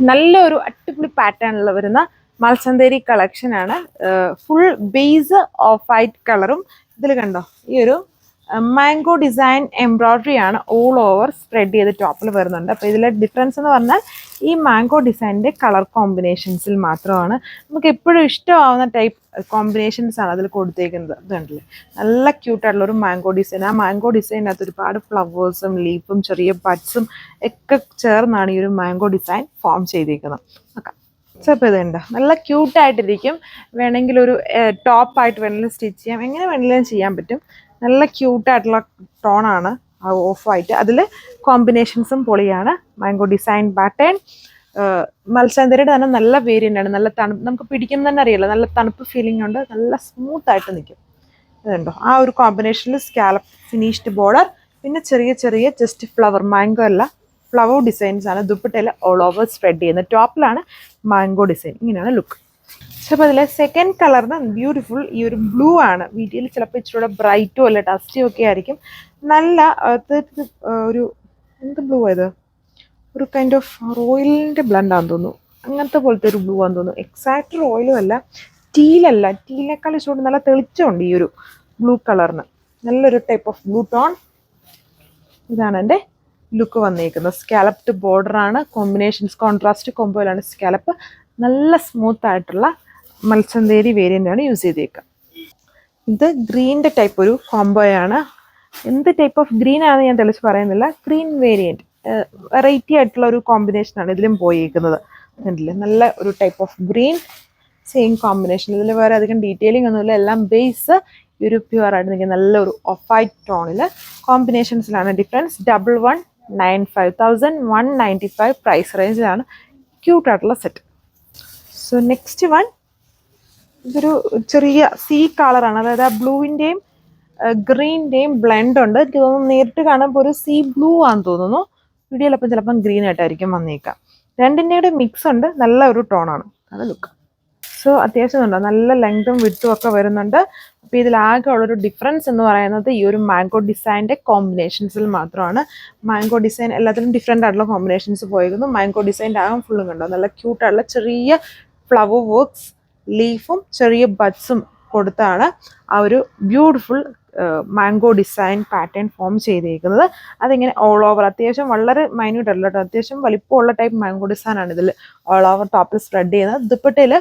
നല്ലൊരു അടിപൊളി പാറ്റേണിൽ വരുന്ന മൽസന്തേരി കളക്ഷൻ ആണ്. ഫുൾ ബേസ് ഓഫ് വൈറ്റ് കളറും ഇതിൽ കണ്ടോ ഈ ഒരു മാംഗോ ഡിസൈൻ എംബ്രോയ്ഡറി ആണ് ഓൾ ഓവർ സ്പ്രെഡ് ചെയ്ത് ടോപ്പിൽ വരുന്നുണ്ട്. അപ്പോൾ ഇതിലെ ഡിഫറൻസ് എന്ന് പറഞ്ഞാൽ ഈ മാംഗോ ഡിസൈനിൻ്റെ കളർ കോമ്പിനേഷൻസിൽ മാത്രമാണ്. നമുക്ക് എപ്പോഴും ഇഷ്ടമാവുന്ന ടൈപ്പ് കോമ്പിനേഷൻസ് ആണ് അതിൽ കൊടുത്തേക്കുന്നത്. ഇത് കണ്ടില്ലേ, നല്ല ക്യൂട്ടായിട്ടുള്ള ഒരു മാംഗോ ഡിസൈൻ. ആ മാംഗോ ഡിസൈനകത്ത് ഒരുപാട് ഫ്ലവേഴ്സും ലീഫും ചെറിയ ബഡ്സും ഒക്കെ ചേർന്നാണ് ഈ ഒരു മാംഗോ ഡിസൈൻ ഫോം ചെയ്തേക്കുന്നത്. ഓക്കെ, സോ ഇപ്പോൾ ഇതുണ്ട്, നല്ല ക്യൂട്ടായിട്ടിരിക്കും. വേണമെങ്കിൽ ഒരു ടോപ്പായിട്ട് വേണമെങ്കിലും സ്റ്റിച്ച് ചെയ്യാം, എങ്ങനെ വേണമെങ്കിലും ചെയ്യാൻ പറ്റും. നല്ല ക്യൂട്ടായിട്ടുള്ള ടോണാണ് ഓഫ് വൈറ്റ്. അതിൽ കോമ്പിനേഷൻസും പൊളിയാണ്. മാംഗോ ഡിസൈൻ പാറ്റേൺ മൽസന്തേരിയുടെ തന്നെ നല്ല വേരിയൻ്റ് ആണ്. നല്ല തണുപ്പ്, നമുക്ക് പിടിക്കും തന്നെ അറിയില്ല, നല്ല തണുപ്പ് ഫീലിംഗ് ഉണ്ട്. നല്ല സ്മൂത്ത് ആയിട്ട് നിൽക്കും. ഇതുണ്ടോ ആ ഒരു കോമ്പിനേഷനിൽ സ്കാലപ്പ് ഫിനിഷ്ഡ് ബോർഡർ, പിന്നെ ചെറിയ ചെറിയ ജസ്റ്റ് ഫ്ലവർ, മാംഗോ അല്ല ഫ്ലവർ ഡിസൈൻസ് ആണ് ദുപ്പട്ടയിൽ ഓൾ ഓവർ സ്പ്രെഡ് ചെയ്യുന്നത്. ടോപ്പിലാണ് മാംഗോ ഡിസൈൻ. ഇങ്ങനെയാണ് ലുക്ക്. അപ്പോൾ അതിലെ സെക്കൻഡ് കളറിന് ബ്യൂട്ടിഫുൾ ഈ ഒരു ബ്ലൂ ആണ്. വീഡിയോയിൽ ചിലപ്പോൾ ഇച്ചിരി ബ്രൈറ്റോ അല്ല ഡസ്റ്റിയോ ഒക്കെ ആയിരിക്കും. നല്ല ഒരു എന്ത് ബ്ലൂ ആയത്, ഒരു കൈൻഡ് ഓഫ് റോയലിൻ്റെ ബ്ലണ്ടാന്ന് തോന്നുന്നു. അങ്ങനത്തെ പോലത്തെ ഒരു ബ്ലൂ ആണെന്ന് തോന്നുന്നു. എക്സാക്ട് റോയലും അല്ല, ടീലല്ല, ടീലിനേക്കാൾ ഇഷ്ടം നല്ല തെളിച്ചമുണ്ട് ഈ ഒരു ബ്ലൂ കളറിന്. നല്ലൊരു ടൈപ്പ് ഓഫ് ബ്ലൂ ടോൺ. ഇതാണ് എൻ്റെ ലുക്ക് വന്നിരിക്കുന്നത്. സ്കാലപ്ഡ് ബോർഡറാണ്. കോമ്പിനേഷൻസ് കോൺട്രാസ്റ്റ് കോമ്പോയിലാണ് സ്കാലപ്പ്. നല്ല സ്മൂത്ത് ആയിട്ടുള്ള മൽസന്തേരി വേരിയൻ്റ് ആണ് യൂസ് ചെയ്തേക്കുക. ഇത് ഗ്രീൻ്റെ ടൈപ്പ് ഒരു കോംബോയാണ്. എന്ത് ടൈപ്പ് ഓഫ് ഗ്രീൻ ആണെന്ന് ഞാൻ തെളിച്ച് പറയുന്നില്ല. ഗ്രീൻ വേരിയൻറ്റ് വെറൈറ്റി ആയിട്ടുള്ള ഒരു കോമ്പിനേഷനാണ് ഇതിലും പോയിരിക്കുന്നത്. കണ്ടില്ലേ, നല്ല ഒരു type of green, same combination. ഇതിൽ വേറെ അധികം ഡീറ്റെയിലിംഗ് ഒന്നുമില്ല. എല്ലാം ബേസ് ഈ ഒരു പ്യുവർ ആയിട്ട് നിൽക്കുന്ന നല്ലൊരു ഓഫ് വൈറ്റ് ടോണിൽ കോമ്പിനേഷൻസിലാണ് ഡിഫറൻസ്. 1195 1195 പ്രൈസ് റേഞ്ചിലാണ് ക്യൂട്ടായിട്ടുള്ള സെറ്റ്. സോ നെക്സ്റ്റ് വൺ, ഇതൊരു ചെറിയ സീ കളറാണ്. അതായത് ആ ബ്ലൂവിൻ്റെയും ഗ്രീൻ്റെയും ബ്ലെൻഡ് ഉണ്ട്. എനിക്ക് തോന്നുന്നു നേരിട്ട് കാണുമ്പോൾ ഒരു സീ ബ്ലൂ ആണെന്ന് തോന്നുന്നു. വീഡിയോയിലപ്പം ചിലപ്പം ഗ്രീൻ ആയിട്ടായിരിക്കും വന്നേക്കാം. രണ്ടിൻ്റെയുടെ മിക്സ് ഉണ്ട്. നല്ല ഒരു ടോണാണ്. അത് ലുക്ക്. സോ അത്യാവശ്യം ഉണ്ടോ, നല്ല ലെങ്തും വിഡ്ത്തും ഒക്കെ വരുന്നുണ്ട്. അപ്പോൾ ഇതിലാകെ ഉള്ളൊരു ഡിഫറൻസ് എന്ന് പറയുന്നത് ഈ ഒരു മാംഗോ ഡിസൈൻ്റെ കോമ്പിനേഷൻസിൽ മാത്രമാണ്. മാംഗോ ഡിസൈൻ എല്ലാത്തിലും ഡിഫറെൻ്റ് ആയിട്ടുള്ള കോമ്പിനേഷൻസ് പോയിരുന്നു. മാംഗോ ഡിസൈൻ്റെ ആകും ഫുള്ളും കണ്ടോ, നല്ല ക്യൂട്ടായിട്ടുള്ള ചെറിയ ഫ്ലവർ വർക്ക്സ്, ലീഫും ചെറിയ ബഡ്സും കൊടുത്താണ് ആ ഒരു beautiful mango design pattern form ചെയ്തേക്കുന്നത്. അതിങ്ങനെ ഓൾ ഓവർ അത്യാവശ്യം വളരെ മൈന്യൂട്ട് അല്ല കേട്ടോ, അത്യാവശ്യം വലിപ്പമുള്ള ടൈപ്പ് മാംഗോ ഡിസൈനാണ് ഇതിൽ ഓൾ ഓവർ ടോപ്പിൽ സ്പ്രെഡ് ചെയ്യുന്നത്. ദുപ്പട്ടയിൽ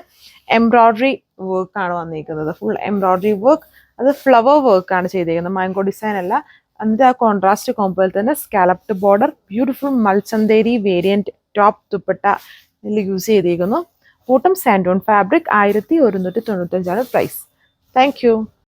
എംബ്രോയ്ഡറി വർക്കാണ് വന്നിരിക്കുന്നത്. ഫുൾ എംബ്രോയ്ഡറി വർക്ക്, അത് ഫ്ലവർ വർക്കാണ് ചെയ്തേക്കുന്നത്, മാംഗോ ഡിസൈൻ അല്ല. എന്നിട്ട് ആ കോൺട്രാസ്റ്റ് കോമ്പോയിൽ തന്നെ സ്കാലപ്ഡ് ബോർഡർ, ബ്യൂട്ടിഫുൾ മൽസന്തേരി വേരിയൻറ്റ് ടോപ്പ് ദുപ്പട്ട ഇതിൽ യൂസ് ചെയ്തേക്കുന്നു. ബോട്ടം സാൻഡോൺ ഫാബ്രിക്. 1195 പ്രൈസ്. Thank U.